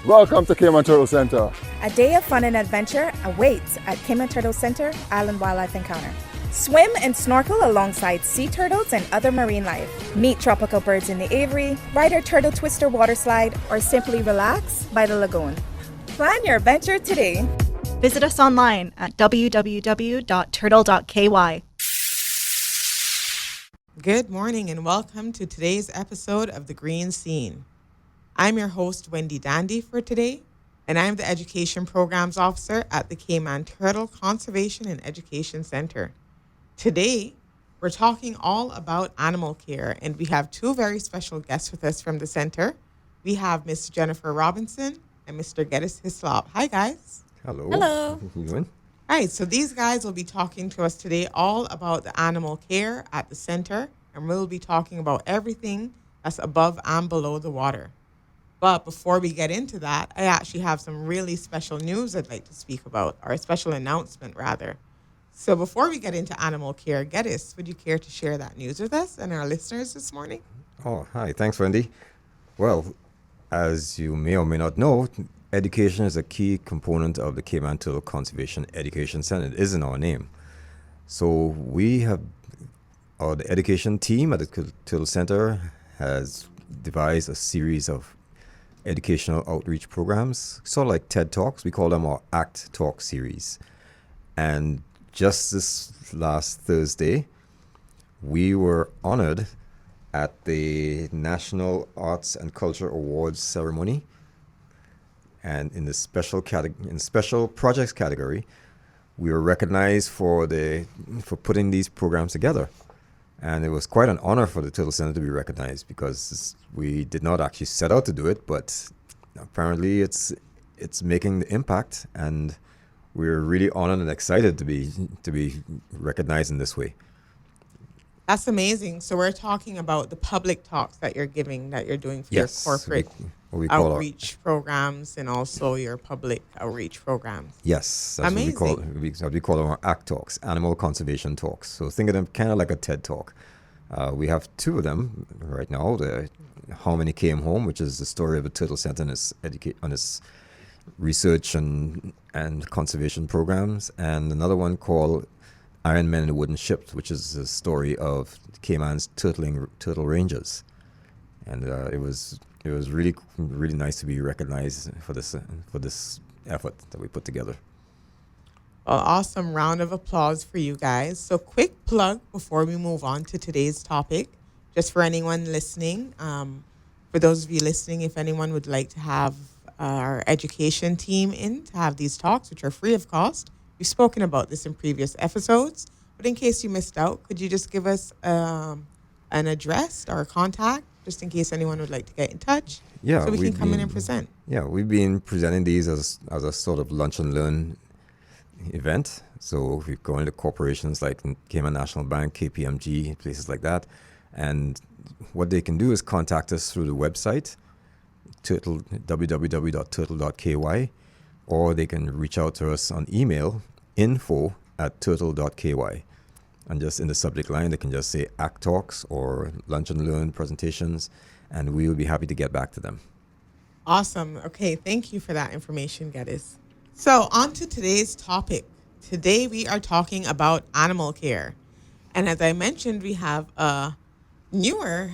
Welcome to Cayman Turtle Center. A day of fun and adventure awaits at Cayman Turtle Center Island Wildlife Encounter. Swim and snorkel alongside sea turtles and other marine life. Meet tropical birds in the aviary, ride our turtle twister water slide, or simply relax by the lagoon. Plan your adventure today. Visit us online at www.turtle.ky. Good morning and welcome to today's episode of The Green Scene. I'm your host, Wendy Dandy, for today, and I'm the Education Programs Officer at the Cayman Turtle Conservation and Education Center. Today, we're talking all about animal care, and we have two very special guests with us from the center. We have Miss Jennifer Robinson and Mr. Geddes Hislop. Hi, guys. Hello. Hello. How you doing? All right, so these guys will be talking to us today all about the animal care at the center, and we'll be talking about everything that's above and below the water. But before we get into that, I actually have some really special news I'd like to speak about, or a special announcement, rather. So before we get into animal care, Geddes, would you care to share that news with us and our listeners this morning? Oh, hi. Thanks, Wendy. Well, as you may or may not know, education is a key component of the Cayman Turtle Conservation Education Center. It is in our name. So we have, the education team at the Turtle Center has devised a series of educational outreach programs, sort of like TED Talks. We call them our ACT Talk series. And just this last Thursday, we were honored at the National Arts and Culture Awards ceremony. And in the special projects category, we were recognized for putting these programs together. And it was quite an honor for the Turtle Center to be recognized because we did not actually set out to do it, but apparently it's making the impact, and we're really honored and excited to be recognized in this way. That's amazing. So we're talking about the public talks that you're giving, that you're doing for your corporate outreach programs and also your public outreach programs. Yes, that's amazing. What we call our ACT Talks, Animal Conservation Talks. So think of them kind of like a TED Talk. We have two of them right now. The How Many Came Home, which is the story of the Turtle Center on its research and conservation programs, and another one called Iron Men and the Wooden Ships, which is the story of Cayman's turtle rangers. And it was really, really nice to be recognized for this effort that we put together. Well, awesome round of applause for you guys. So quick plug before we move on to today's topic, just for anyone listening. For those of you listening, if anyone would like to have our education team in to have these talks, which are free of cost. We've spoken about this in previous episodes, but in case you missed out, could you just give us an address or a contact, just in case anyone would like to get in touch? Yeah, so we can come in and present. Yeah, we've been presenting these as a sort of lunch and learn event. So we go into corporations like Cayman National Bank, KPMG, places like that, and what they can do is contact us through the website, www.turtle.ky, or they can reach out to us on email, info@turtle.ky. And just in the subject line, they can just say ACT Talks or Lunch and Learn presentations, and we will be happy to get back to them. Awesome. Okay, thank you for that information, Geddes. So on to today's topic. Today we are talking about animal care. And as I mentioned, we have a newer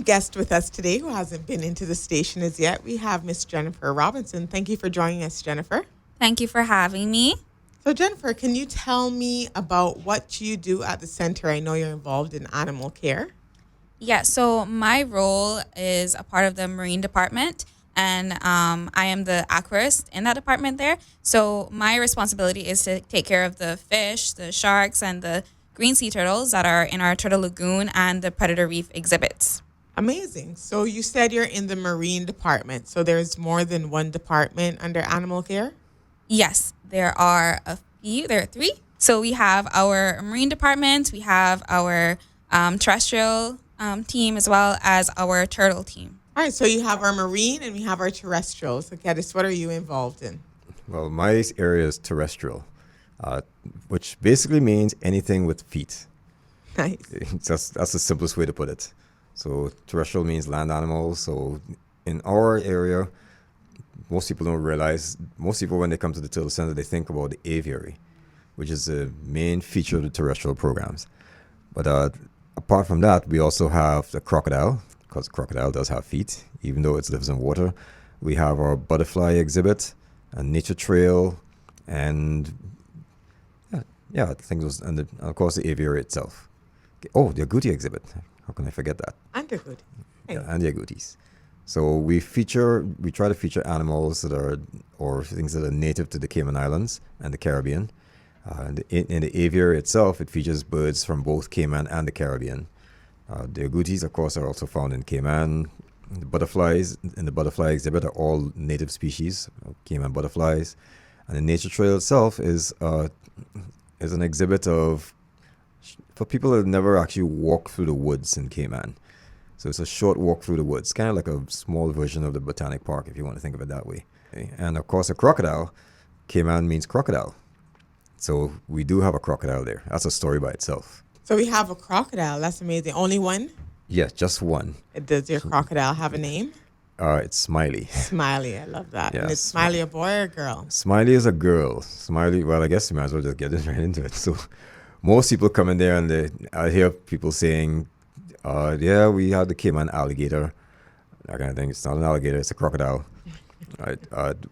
guest with us today who hasn't been into the station as yet. We have Miss Jennifer Robinson. Thank you for joining us, Jennifer. Thank you for having me. So Jennifer, can you tell me about what you do at the center? I know you're involved in animal care. Yeah, so my role is a part of the marine department, and I am the aquarist in that department there. So my responsibility is to take care of the fish, the sharks, and the green sea turtles that are in our turtle lagoon and the predator reef exhibits. Amazing. So you said you're in the marine department. So there's more than one department under animal care? Yes, there are a few. There are three. So we have our marine department, we have our terrestrial team, as well as our turtle team. All right, so you have our marine and we have our terrestrial. So Geddes, what are you involved in? Well, my area is terrestrial, which basically means anything with feet. Nice. That's the simplest way to put it. So terrestrial means land animals. So in our area, most people don't realize, most people when they come to the Turtle Center, they think about the aviary, which is the main feature of the terrestrial programs. But apart from that, we also have the crocodile, because crocodile does have feet, even though it lives in water. We have our butterfly exhibit, a nature trail, and I think those, and of course the aviary itself. Oh, the agouti exhibit. How can I forget that? And they're good. Hey. Yeah, and the agoutis. So we try to feature animals that are, or things that are native to the Cayman Islands and the Caribbean. In the aviary itself, it features birds from both Cayman and the Caribbean. The agoutis, of course, are also found in Cayman. The butterflies in the butterfly exhibit are all native species, Cayman butterflies. And the nature trail itself is an exhibit for people that have never actually walked through the woods in Cayman. So it's a short walk through the woods, kind of like a small version of the Botanic Park, if you want to think of it that way. And of course, a crocodile, Cayman means crocodile. So we do have a crocodile there. That's a story by itself. So we have a crocodile. That's amazing. Only one? Yes, just one. Does your crocodile have a name? It's Smiley. Smiley, I love that. Yeah, and is Smiley a boy or a girl? Smiley is a girl. Smiley, well, I guess you might as well just get right into it. So most people come in there and I hear people saying, yeah, we have the Cayman alligator. That kind of thing. It's not an alligator, it's a crocodile. Right?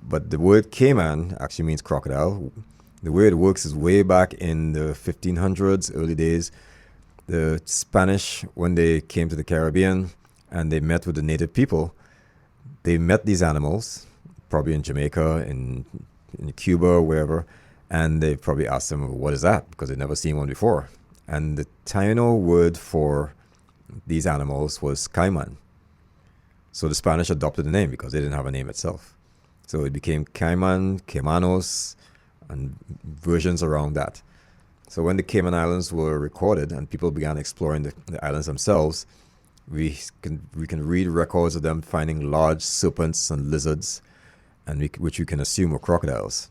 But the word Cayman actually means crocodile. The way it works is way back in the 1500s, early days. The Spanish, when they came to the Caribbean and they met with the native people, they met these animals, probably in Jamaica, in Cuba, wherever, and they probably asked them, what is that? Because they'd never seen one before. And the Taino word for these animals was Cayman. So the Spanish adopted the name because they didn't have a name itself. So it became Cayman, Caymanos, and versions around that. So when the Cayman Islands were recorded and people began exploring the islands themselves, we can read records of them finding large serpents and lizards, and which we can assume were crocodiles.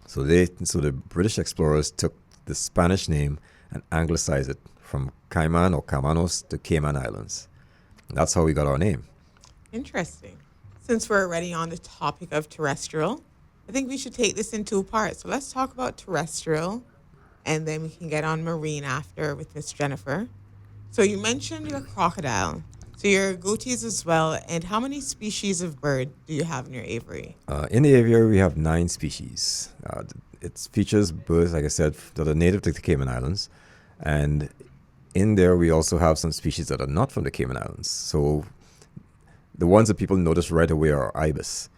So the British explorers took the Spanish name and anglicized it from Cayman or Caymanos to Cayman Islands. And that's how we got our name. Interesting. Since we're already on the topic of terrestrial, I think we should take this in two parts. So let's talk about terrestrial, and then we can get on marine after with Miss Jennifer. So you mentioned your crocodile. So your agoutis as well. And how many species of bird do you have in your aviary? In the aviary, we have 9 species. It features birds, like I said, that are native to the Cayman Islands. And in there, we also have some species that are not from the Cayman Islands. So the ones that people notice right away are ibis.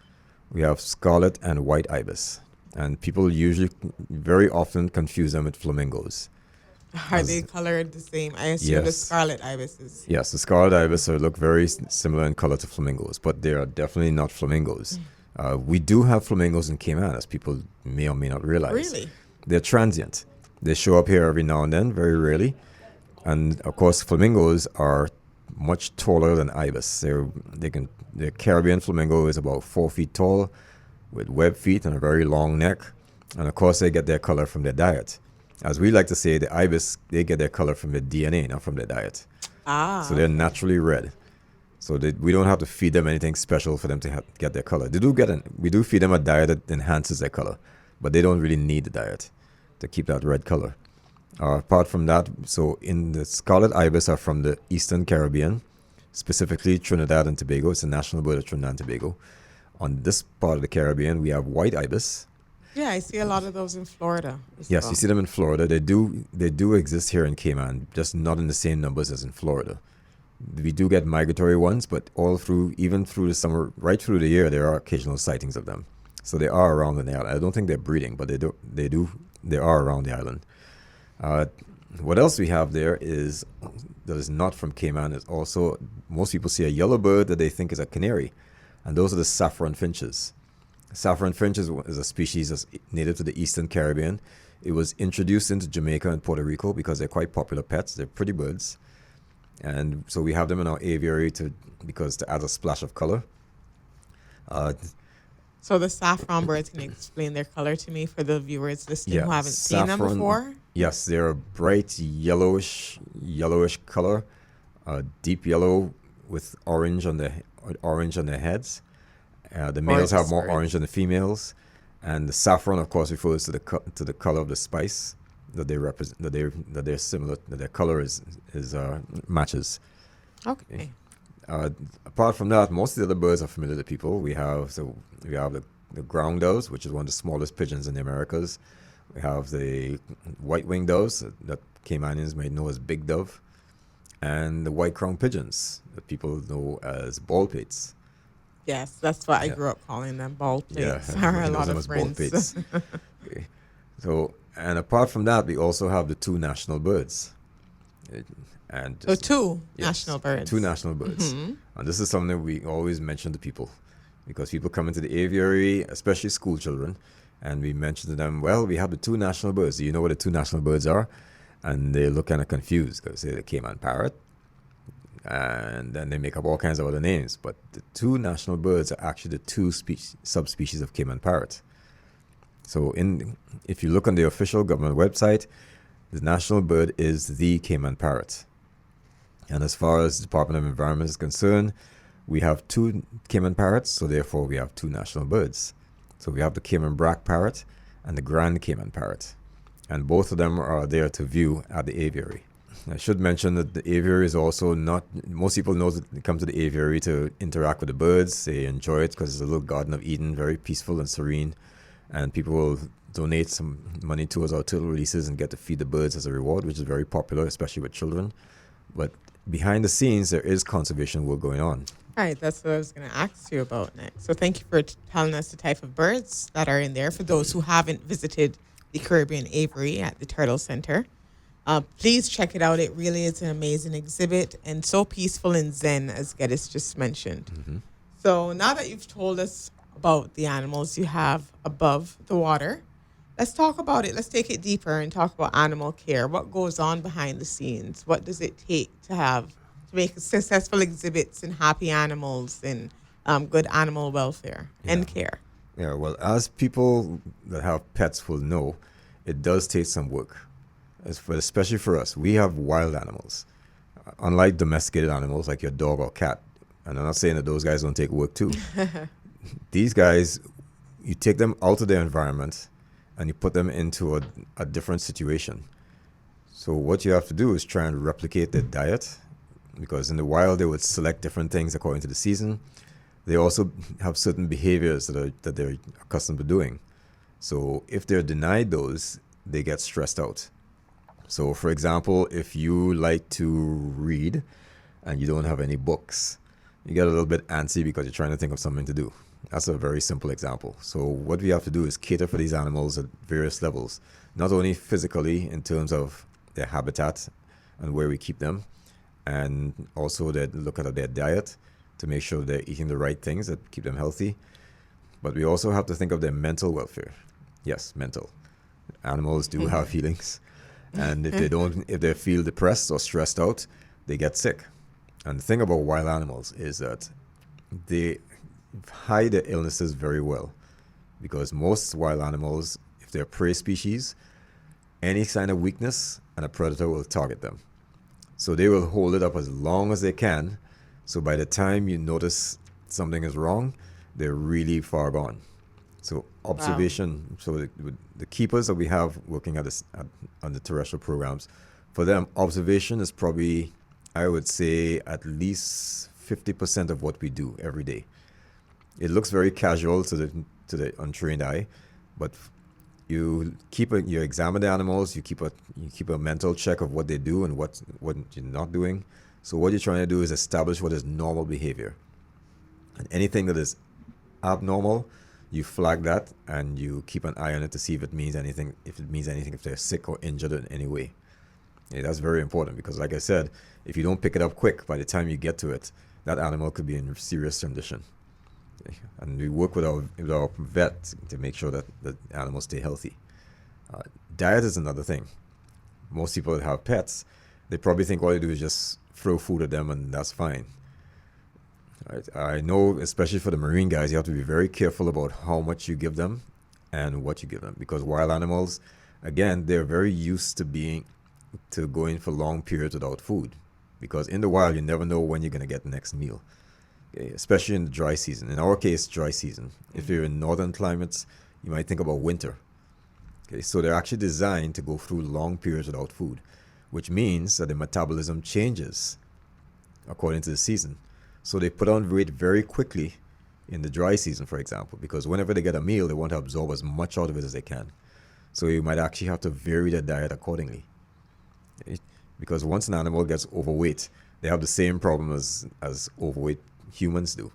We have scarlet and white ibis. And people usually, very often, confuse them with flamingos. Are they colored the same? I assume the scarlet ibises. Yes, the scarlet ibis look very similar in color to flamingos, but they are definitely not flamingos. We do have flamingos in Cayman, as people may or may not realize. Really? They're transient. They show up here every now and then, very rarely. And of course, flamingos are much taller than ibis. The Caribbean flamingo is about 4 feet tall, with webbed feet and a very long neck. And of course, they get their color from their diet. As we like to say, the ibis, they get their color from their DNA, not from their diet. So they're naturally red. So we don't have to feed them anything special for them to get their color. We do feed them a diet that enhances their color, but they don't really need the diet to keep that red color. Apart from that, so in the scarlet ibis are from the Eastern Caribbean, specifically Trinidad and Tobago. It's the national bird of Trinidad and Tobago. On this part of the Caribbean, we have white ibis. Yeah, I see a lot of those in Florida. Yes, you see them in Florida. They do exist here in Cayman, just not in the same numbers as in Florida. We do get migratory ones, but even through the summer, right through the year, there are occasional sightings of them. So they are around the island. I don't think they're breeding, but they are around the island. What else we have there is that is not from Cayman is also, most people see a yellow bird that they think is a canary, and those are the saffron finches. Saffron finch is a species that's native to the Eastern Caribbean. It was introduced into Jamaica and Puerto Rico because they're quite popular pets. They're pretty birds. And so we have them in our aviary to add a splash of color. So the saffron birds, can you explain their color to me for the viewers listening who haven't seen them before? Yes, they're a bright yellowish color, deep yellow with orange on their heads. The males have Gorgeous more birds. orange than the females, and the saffron, of course, refers to the color of the spice that they represent. That they're similar. That their color is matches. Okay. Apart from that, most of the other birds are familiar to people. We have the ground doves, which is one of the smallest pigeons in the Americas. We have the white-winged doves that Cayman Islands may know as big dove, and the white-crowned pigeons that people know as bald-pates. Yes, that's what I Yeah. grew up calling them, bald Yeah, plates. everybody a knows lot them of as bald friends. pates. Okay. So, and apart from that, we also have the two national birds. And So two yes, national birds. Two national birds. And this is something we always mention to people because people come into the aviary, especially school children, and we mention to them, well, we have the two national birds. Do you know what the two national birds are? And they look kind of confused because they say the Cayman parrot, and then they make up all kinds of other names. But the two national birds are actually the two subspecies of Cayman parrot. So if you look on the official government website, the national bird is the Cayman parrot. And as far as the Department of Environment is concerned, we have two Cayman parrots, so therefore we have two national birds. So we have the Cayman black parrot and the grand Cayman parrot. And both of them are there to view at the aviary. I should mention that the aviary is also not, most people know that they come to the aviary to interact with the birds. They enjoy it because it's a little Garden of Eden, very peaceful and serene. And people will donate some money towards our turtle releases and get to feed the birds as a reward, which is very popular, especially with children. But behind the scenes, there is conservation work going on. Right, that's what I was going to ask you about next. So thank you for telling us the type of birds that are in there for those who haven't visited the Caribbean Aviary at the Turtle Center. Please check it out. It really is an amazing exhibit and so peaceful and zen, as Geddes just mentioned. Mm-hmm. So now that you've told us about the animals you have above the water, let's talk about it. Let's take it deeper and talk about animal care. What goes on behind the scenes? What does it take to make successful exhibits and happy animals and good animal welfare and care? Yeah, well, as people that have pets will know, it does take some work, especially for us. We have wild animals, unlike domesticated animals like your dog or cat. And I'm not saying that those guys don't take work too. These guys, you take them out of their environment and you put them into a different situation. So what you have to do is try and replicate their diet, because in the wild they would select different things according to the season. They also have certain behaviors that they're accustomed to doing. So if they're denied those, they get stressed out. So for example, if you like to read and you don't have any books, you get a little bit antsy because you're trying to think of something to do. That's a very simple example. So what we have to do is cater for these animals at various levels, not only physically in terms of their habitat and where we keep them, and also look at their diet to make sure they're eating the right things that keep them healthy. But we also have to think of their mental welfare. Yes, mental. Animals do have feelings. And if they feel depressed or stressed out, they get sick. And the thing about wild animals is that they hide their illnesses very well, because most wild animals, if they're prey species, any sign of weakness and a predator will target them. So they will hold it up as long as they can. So by the time you notice something is wrong, they're really far gone. So observation. Wow. So the keepers that we have working on the terrestrial programs, for them, observation is probably, I would say, at least 50% of what we do every day. It looks very casual to the untrained eye, but you examine the animals. You keep a mental check of what they do and what you're not doing. So what you're trying to do is establish what is normal behavior, and anything that is abnormal, you flag that and you keep an eye on it to see if it means anything. If they're sick or injured in any way. Yeah, that's very important, because, like I said, if you don't pick it up quick, by the time you get to it, that animal could be in serious condition. And we work with our vet to make sure that the animals stay healthy. Diet is another thing. Most people that have pets, they probably think all they do is just throw food at them and that's fine. Right? I know, especially for the marine guys, you have to be very careful about how much you give them and what you give them, because wild animals, again, they're very used to going for long periods without food, because in the wild you never know when you're going to get the next meal. okay, especially in the dry season. In our case, dry season. If you're in northern climates, you might think about winter. Okay, so they're actually designed to go through long periods without food, which means that the metabolism changes according to the season. So they put on weight very quickly in the dry season, for example, because whenever they get a meal, they want to absorb as much out of it as they can. So you might actually have to vary their diet accordingly. Okay? Because once an animal gets overweight, they have the same problem as overweight humans do.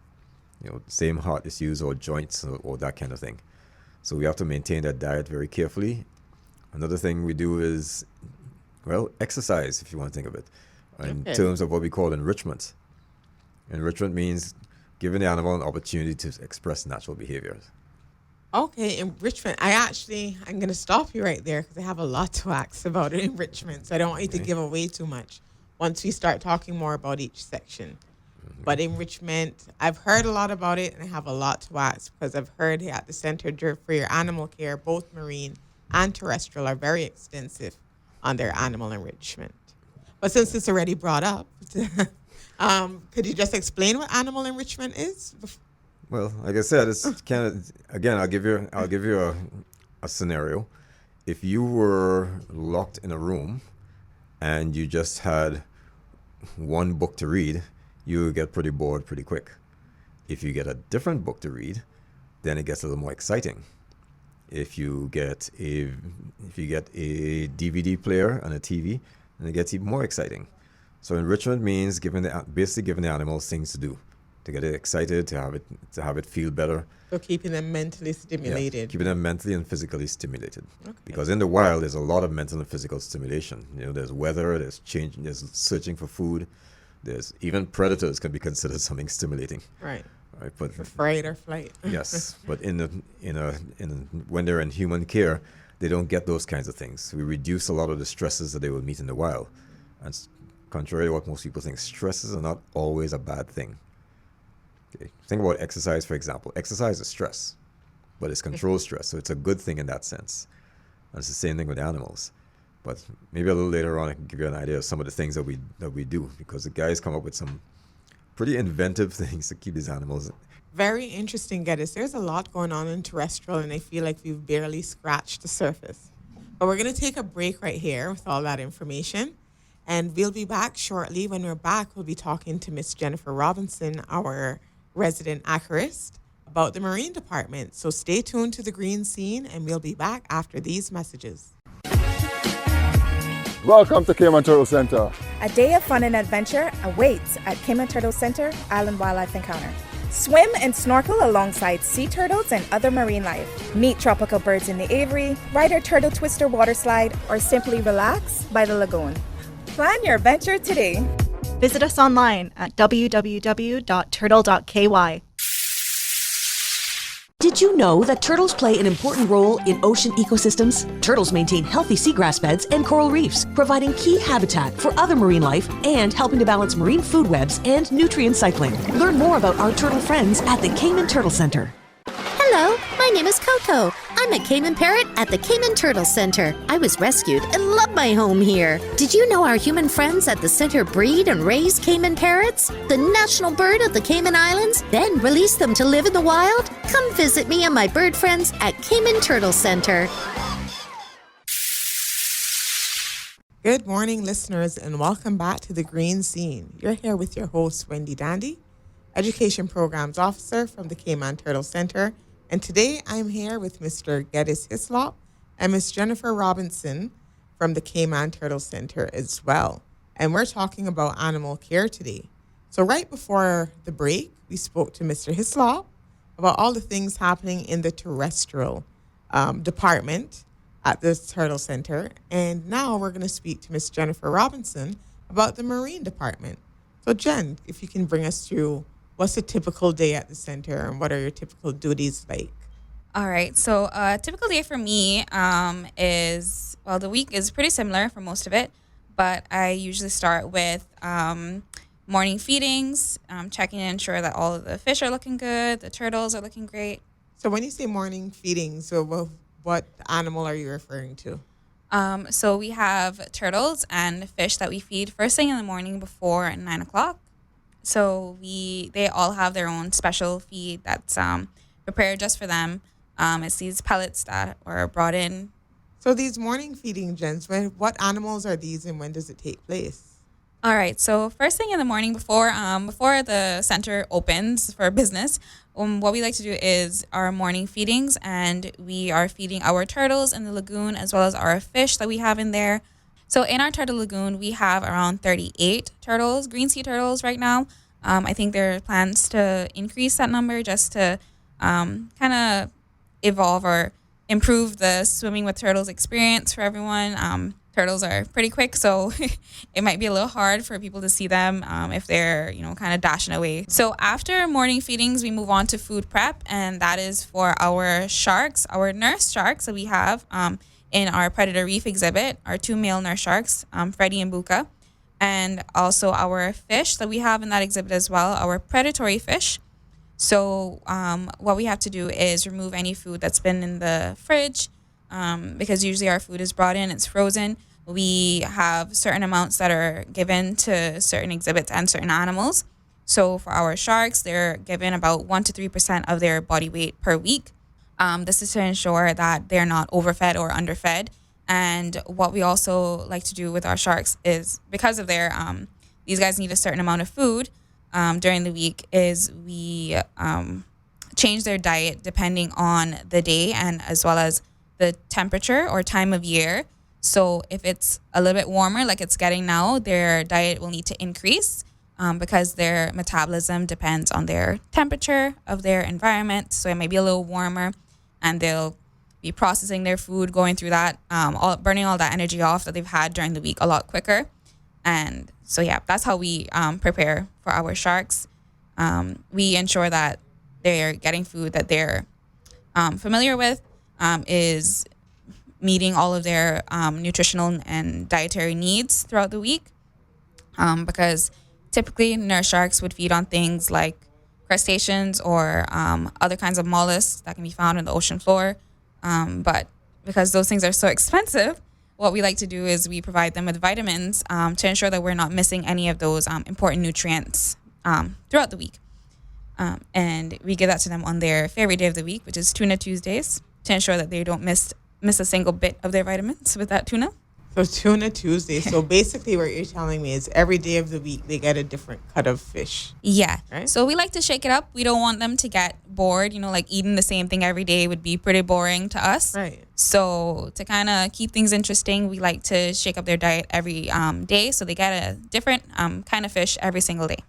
Same heart issues or joints or that kind of thing. So we have to maintain that diet very carefully. Another thing we do is, exercise, if you want to think of it, in terms of what we call enrichment. Enrichment means giving the animal an opportunity to express natural behaviors. Okay, enrichment. I'm going to stop you right there because I have a lot to ask about enrichment. So I don't want you to give away too much once we start talking more about each section. But enrichment, I've heard a lot about it, and I have a lot to ask because I've heard at the Center for your Animal Care, both marine and terrestrial are very extensive on their animal enrichment. But since it's already brought up, could you just explain what animal enrichment is? Well, like I said, it's kind of, again, I'll give you a scenario. If you were locked in a room and you just had one book to read, you would get pretty bored pretty quick. If you get a different book to read, then it gets a little more exciting. If you get a DVD player and a TV, then it gets even more exciting. So enrichment means basically giving the animals things to do, to get it excited, to have it feel better. So keeping them mentally stimulated. Yeah, keeping them mentally and physically stimulated. Okay. Because in the wild, there's a lot of mental and physical stimulation. There's weather, there's change, there's searching for food. There's even predators can be considered something stimulating. Right. But for fight or flight. Yes, but when they're in human care, they don't get those kinds of things. We reduce a lot of the stresses that they will meet in the wild. And contrary to what most people think, stresses are not always a bad thing. Okay. Think about exercise, for example. Exercise is stress, but it's controlled stress, so it's a good thing in that sense. And it's the same thing with animals. But maybe a little later on, I can give you an idea of some of the things that we do, because the guys come up with some pretty inventive things to keep these animals. Very interesting, Geddes. There's a lot going on in terrestrial, and I feel like we've barely scratched the surface. But we're going to take a break right here with all that information, and we'll be back shortly. When we're back, we'll be talking to Miss Jennifer Robinson, our resident acarist, about the Marine Department. So stay tuned to the Green Scene, and we'll be back after these messages. Welcome to Cayman Turtle Center. A day of fun and adventure awaits at Cayman Turtle Center Island Wildlife Encounter. Swim and snorkel alongside sea turtles and other marine life. Meet tropical birds in the aviary, ride our turtle twister water slide, or simply relax by the lagoon. Plan your adventure today. Visit us online at www.turtle.ky. Did you know that turtles play an important role in ocean ecosystems? Turtles maintain healthy seagrass beds and coral reefs, providing key habitat for other marine life and helping to balance marine food webs and nutrient cycling. Learn more about our turtle friends at the Cayman Turtle Center. Hello, my name is Coco. I'm a Cayman parrot at the Cayman Turtle Center. I was rescued and love my home here. Did you know our human friends at the center breed and raise Cayman parrots, the national bird of the Cayman Islands, then release them to live in the wild? Come visit me and my bird friends at Cayman Turtle Center. Good morning, listeners, and welcome back to the Green Scene. You're here with your host, Wendy Dandy, Education Programs Officer from the Cayman Turtle Center. And today I'm here with Mr. Geddes Hislop and Miss Jennifer Robinson from the Cayman Turtle Center as well. And we're talking about animal care today. So right before the break, we spoke to Mr. Hislop about all the things happening in the terrestrial department at the Turtle Center. And now we're going to speak to Miss Jennifer Robinson about the Marine Department. So Jen, if you can bring us through what's a typical day at the center and what are your typical duties like? All right. So a typical day for me is, well, the week is pretty similar for most of it, but I usually start with morning feedings, checking to ensure that all of the fish are looking good, the turtles are looking great. So when you say morning feedings, so what animal are you referring to? So we have turtles and fish that we feed first thing in the morning before 9 o'clock. So they all have their own special feed that's prepared just for them. It's these pellets that are brought in. So these morning feeding, Jens, what animals are these and when does it take place? All right. So first thing in the morning before the center opens for business, what we like to do is our morning feedings, and we are feeding our turtles in the lagoon as well as our fish that we have in there. So in our turtle lagoon, we have around 38 turtles, green sea turtles right now. I think there are plans to increase that number just to kind of evolve or improve the swimming with turtles experience for everyone. Turtles are pretty quick, so it might be a little hard for people to see them if they're, kind of dashing away. So after morning feedings, we move on to food prep, and that is for our sharks, our nurse sharks that we have in our Predator Reef exhibit, our 2 male nurse sharks, Freddy and Buka, and also our fish that we have in that exhibit as well, our predatory fish. So what we have to do is remove any food that's been in the fridge, because usually our food is brought in, it's frozen. We have certain amounts that are given to certain exhibits and certain animals. So for our sharks, they're given about 1 to 3% of their body weight per week. This is to ensure that they're not overfed or underfed. And what we also like to do with our sharks is, because of their, these guys need a certain amount of food during the week, is we change their diet depending on the day and as well as the temperature or time of year. So if it's a little bit warmer, like it's getting now, their diet will need to increase because their metabolism depends on their temperature of their environment. So it may be a little warmer, and they'll be processing their food, going through that, burning all that energy off that they've had during the week a lot quicker. And so, yeah, that's how we prepare for our sharks. We ensure that they're getting food that they're familiar with, is meeting all of their nutritional and dietary needs throughout the week, because typically nurse sharks would feed on things like crustaceans or other kinds of mollusks that can be found in the ocean floor. But because those things are so expensive, what we like to do is we provide them with vitamins to ensure that we're not missing any of those important nutrients throughout the week. And we give that to them on their favorite day of the week, which is Tuna Tuesdays, to ensure that they don't miss a single bit of their vitamins with that tuna. So Tuna Tuesday. So basically what you're telling me is every day of the week they get a different cut of fish. Yeah. Right? So we like to shake it up. We don't want them to get bored. Like eating the same thing every day would be pretty boring to us. Right. So to kind of keep things interesting, we like to shake up their diet every day, so they get a different kind of fish every single day.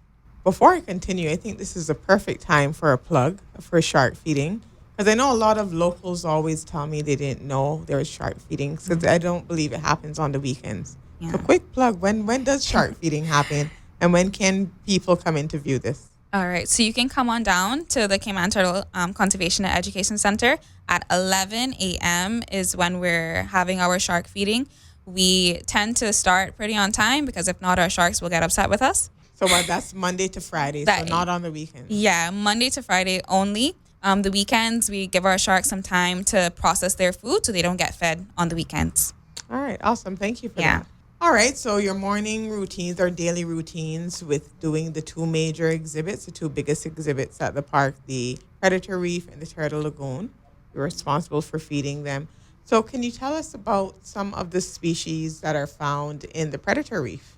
Before I continue, I think this is a perfect time for a plug for shark feeding. Because I know a lot of locals always tell me they didn't know there was shark feeding, because I don't believe it happens on the weekends. Yeah. So quick plug, when does shark feeding happen, and when can people come in to view this? All right, so you can come on down to the Cayman Turtle Conservation and Education Center at 11 a.m. is when we're having our shark feeding. We tend to start pretty on time, because if not, our sharks will get upset with us. So that's Monday to Friday, so not on the weekends. Yeah, Monday to Friday only. The weekends, we give our sharks some time to process their food so they don't get fed on the weekends. All right, awesome. Thank you for that. All right, so your morning routines or daily routines with doing the 2 major exhibits, the 2 biggest exhibits at the park, the Predator Reef and the Turtle Lagoon. You're responsible for feeding them. So can you tell us about some of the species that are found in the Predator Reef?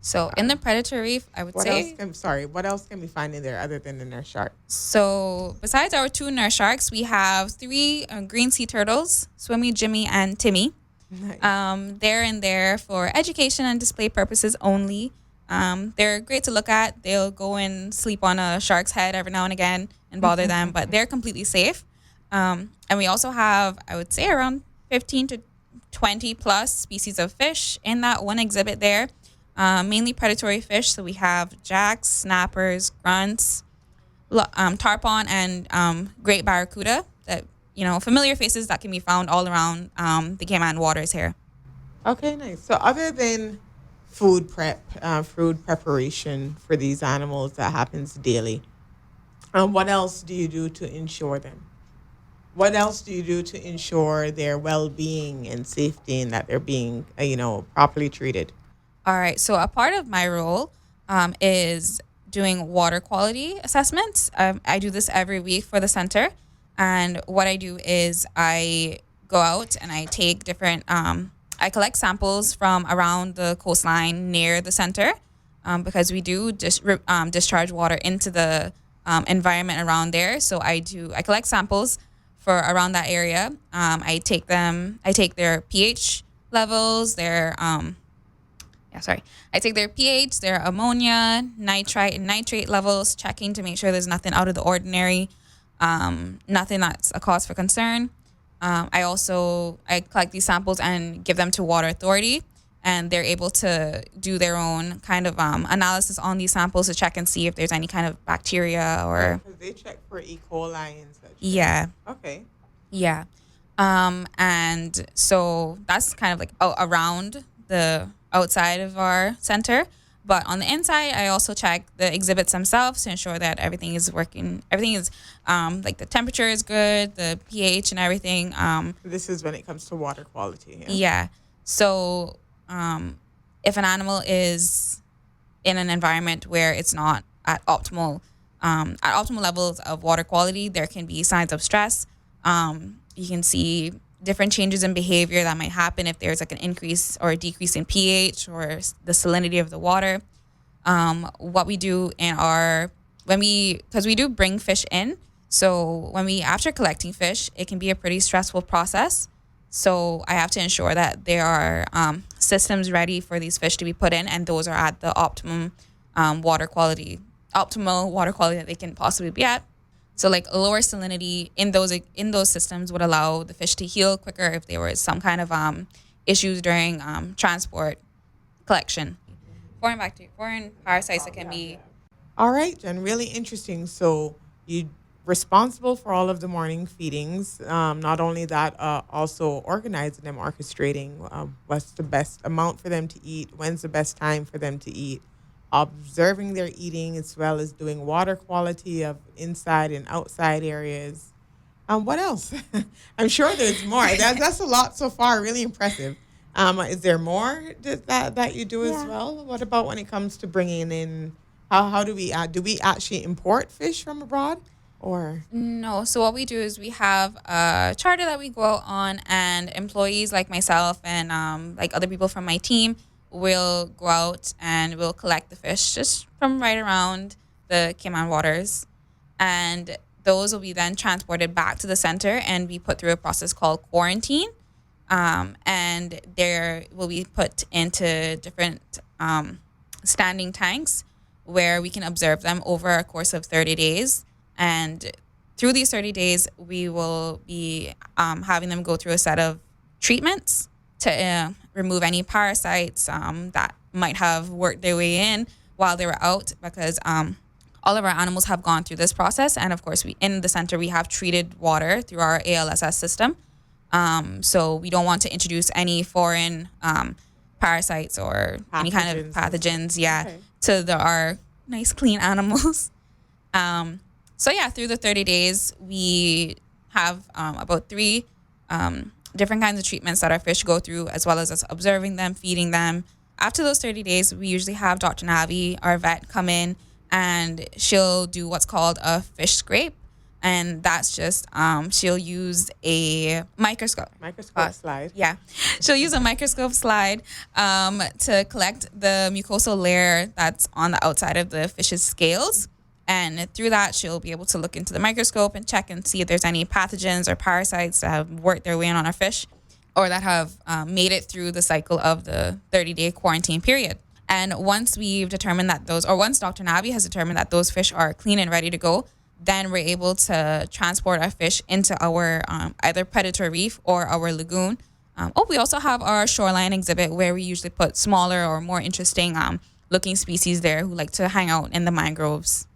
So in the Predator Reef, I would say... What else can we find in there other than the nurse shark? So besides our 2 nurse sharks, we have 3 green sea turtles, Swimmy, Jimmy, and Timmy. Nice. They're in there for education and display purposes only. They're great to look at. They'll go and sleep on a shark's head every now and again and bother them, but they're completely safe. And we also have, I would say, around 15 to 20 plus species of fish in that one exhibit there. Mainly predatory fish. So we have jacks, snappers, grunts, tarpon, and great barracuda. That familiar faces that can be found all around the Cayman waters here. Okay, nice. So other than food preparation for these animals that happens daily, what else do you do to ensure them? What else do you do to ensure their well-being and safety and that they're being, properly treated? All right. So a part of my role is doing water quality assessments. I do this every week for the center. And what I do is I go out and I take different, I collect samples from around the coastline near the center, because we do discharge water into the environment around there. So I collect samples for around that area. I take their pH levels, I take their pH, their ammonia, nitrite, and nitrate levels, checking to make sure there's nothing out of the ordinary, nothing that's a cause for concern. I collect these samples and give them to Water Authority, and they're able to do their own kind of analysis on these samples to check and see if there's any kind of bacteria or. Because they check for E. coli and such. Yeah. Okay. Yeah. And so that's kind of like around the outside of our center. But on the inside, I also check the exhibits themselves to ensure that everything is working. Everything is like the temperature is good, the pH and everything. This is when it comes to water quality. Yeah. So if an animal is in an environment where it's not at optimal levels of water quality, there can be signs of stress. You can see different changes in behavior that might happen if there's like an increase or a decrease in pH or the salinity of the water. What we do because we do bring fish in. So after collecting fish, it can be a pretty stressful process. So I have to ensure that there are systems ready for these fish to be put in, and those are at the optimal water quality that they can possibly be at. So like a lower salinity in those systems would allow the fish to heal quicker if there was some kind of issues during transport, collection. Foreign parasites that can be. All right, Jen, really interesting. So you're responsible for all of the morning feedings. Not only that, also organizing them, orchestrating what's the best amount for them to eat, when's the best time for them to eat, observing their eating, as well as doing water quality of inside and outside areas. What else? I'm sure there's more. That's a lot so far. Really impressive. Is there more that you do as well? What about when it comes to bringing in? How do we actually import fish from abroad, or no? So what we do is we have a charter that we go out on, and employees like myself and like other people from my team will go out and we'll collect the fish just from right around the Cayman waters, and those will be then transported back to the center and be put through a process called quarantine, and they will be put into different standing tanks where we can observe them over a course of 30 days. And through these 30 days, we will be having them go through a set of treatments to remove any parasites that might have worked their way in while they were out, because all of our animals have gone through this process. And of course, in the center, we have treated water through our ALSS system. So we don't want to introduce any foreign parasites or any kind of pathogens, to our nice, clean animals. Through the 30 days, we have about 3 different kinds of treatments that our fish go through, as well as us observing them, feeding them. After those 30 days, we usually have Dr. Navi, our vet, come in, and she'll do what's called a fish scrape. And that's just, she'll use a microscope. Slide. Yeah. She'll use a microscope slide to collect the mucosal layer that's on the outside of the fish's scales. And through that, she'll be able to look into the microscope and check and see if there's any pathogens or parasites that have worked their way in on our fish, or that have made it through the cycle of the 30-day quarantine period. And once we've determined that once Dr. Navi has determined that those fish are clean and ready to go, then we're able to transport our fish into our either predator reef or our lagoon. We also have our shoreline exhibit where we usually put smaller or more interesting looking species there who like to hang out in the mangroves.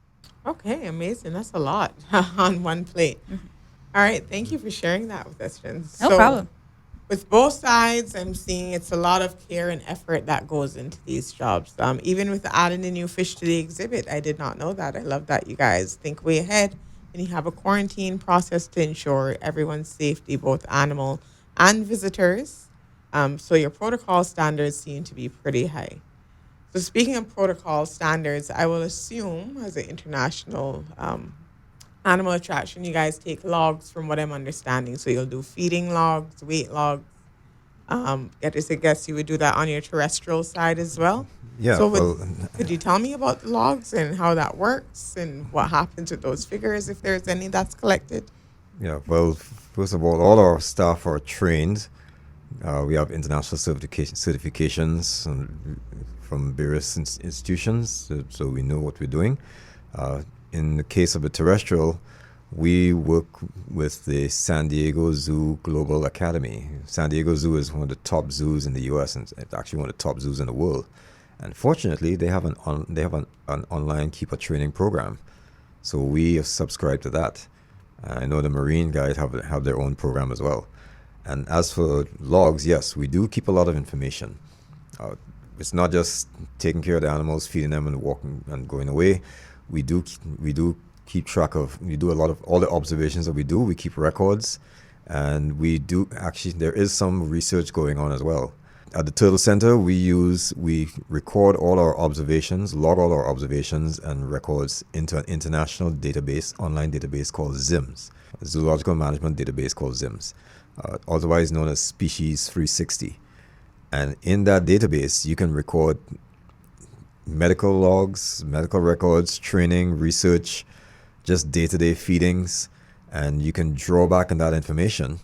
Okay, amazing. That's a lot on one plate. Mm-hmm. All right, thank you for sharing that with us, Jen. No problem. With both sides, I'm seeing it's a lot of care and effort that goes into these jobs. Even with adding the new fish to the exhibit, I did not know that. I love that you guys think way ahead and you have a quarantine process to ensure everyone's safety, both animal and visitors. So your protocol standards seem to be pretty high. So speaking of protocol standards, I will assume as an international animal attraction, you guys take logs from what I'm understanding. So you'll do feeding logs, weight logs. I guess you would do that on your terrestrial side as well. Yeah, So well, could you tell me about the logs and how that works and what happens with those figures if there's any that's collected? yeah, well, first of all our staff are trained. We have international certifications from various institutions, so we know what we're doing. In the case of the terrestrial, we work with the San Diego Zoo Global Academy. San Diego Zoo is one of the top zoos in the U.S. and it's actually one of the top zoos in the world. And fortunately, they have an online keeper training program, so we have subscribed to that. I know the marine guys have their own program as well. And as for logs, yes, we do keep a lot of information. It's not just taking care of the animals, feeding them, and walking and going away. We do keep track of. We do a lot of all the observations that we do. We keep records, and we do actually. There is some research going on as well. At the Turtle Center, we record all our observations, log all our observations and records into an international database, online database called ZIMS, a zoological management database called ZIMS, otherwise known as Species 360. And in that database, you can record medical logs, medical records, training, research, just day-to-day feedings, and you can draw back on that information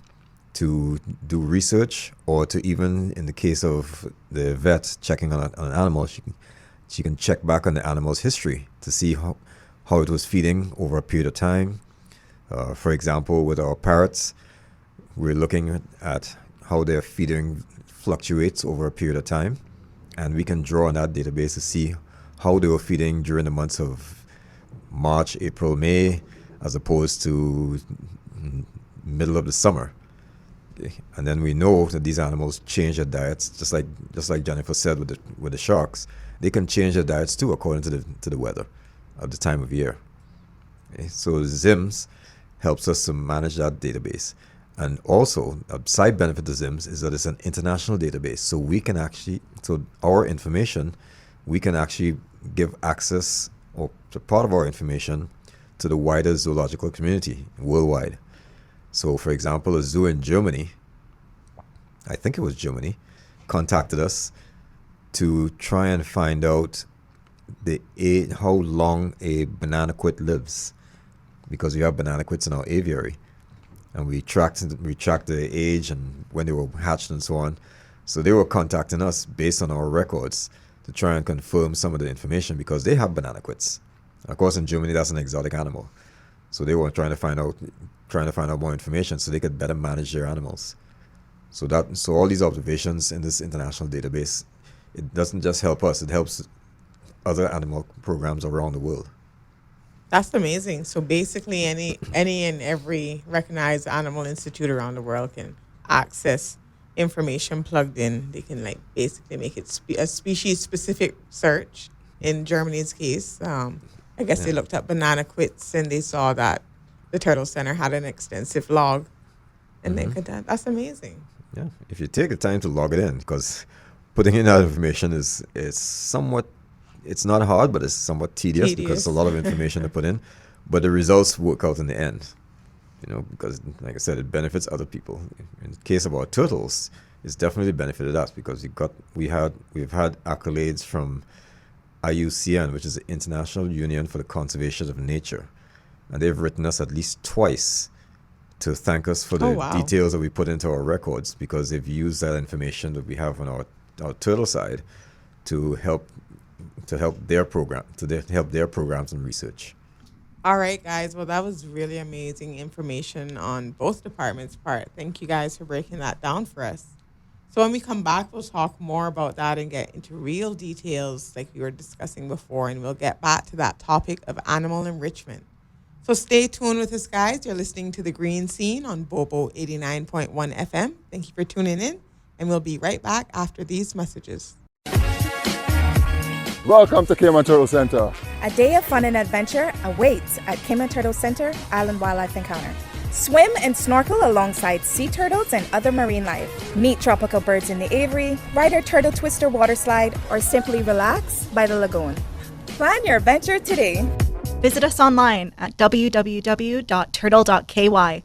to do research, or to even, in the case of the vet checking on an animal, she can check back on the animal's history to see how it was feeding over a period of time. For example, with our parrots, we're looking at how their feeding fluctuates over a period of time, and we can draw on that database to see how they were feeding during the months of March, April, May, as opposed to middle of the summer. Okay. And then we know that these animals change their diets, just like Jennifer said with the sharks. They can change their diets too according to the weather at the time of year. Okay. So ZIMS helps us to manage that database. And also, a side benefit to ZIMS is that it's an international database. So our information, we can actually give access, or part of our information, to the wider zoological community worldwide. So, for example, a zoo in Germany, I think it was Germany, contacted us to try and find out how long a banana quit lives, because we have banana quits in our aviary, and we tracked the age and when they were hatched and so on. So they were contacting us based on our records to try and confirm some of the information, because they have banana quits. Of course, in Germany, that's an exotic animal. So they were trying to find out more information so they could better manage their animals. So all these observations in this international database, it doesn't just help us, it helps other animal programs around the world. That's amazing. So basically any and every recognized animal institute around the world can access information plugged in. They can basically make it a species specific search. In Germany's case, I guess they looked up banana quits and they saw that the Turtle Center had an extensive log, and they could. That's amazing. Yeah, if you take the time to log it in, because putting in that information is somewhat, it's not hard, but it's somewhat tedious because it's a lot of information to put in. But the results work out in the end, because like I said, it benefits other people. In the case of our turtles, it's definitely benefited us, because we've had accolades from IUCN, which is the International Union for the Conservation of Nature, and they've written us at least twice to thank us for the details that we put into our records, because they've used that information that we have on our turtle side to help their programs and research. All right, guys. Well, that was really amazing information on both departments' part. Thank you guys for breaking that down for us. So when we come back, we'll talk more about that and get into real details like we were discussing before, and we'll get back to that topic of animal enrichment. So stay tuned with us, guys. You're listening to The Green Scene on Bobo 89.1 FM. Thank you for tuning in, and we'll be right back after these messages. Welcome to Cayman Turtle Center. A day of fun and adventure awaits at Cayman Turtle Center Island Wildlife Encounter. Swim and snorkel alongside sea turtles and other marine life. Meet tropical birds in the aviary, ride our turtle twister water slide, or simply relax by the lagoon. Plan your adventure today. Visit us online at www.turtle.ky.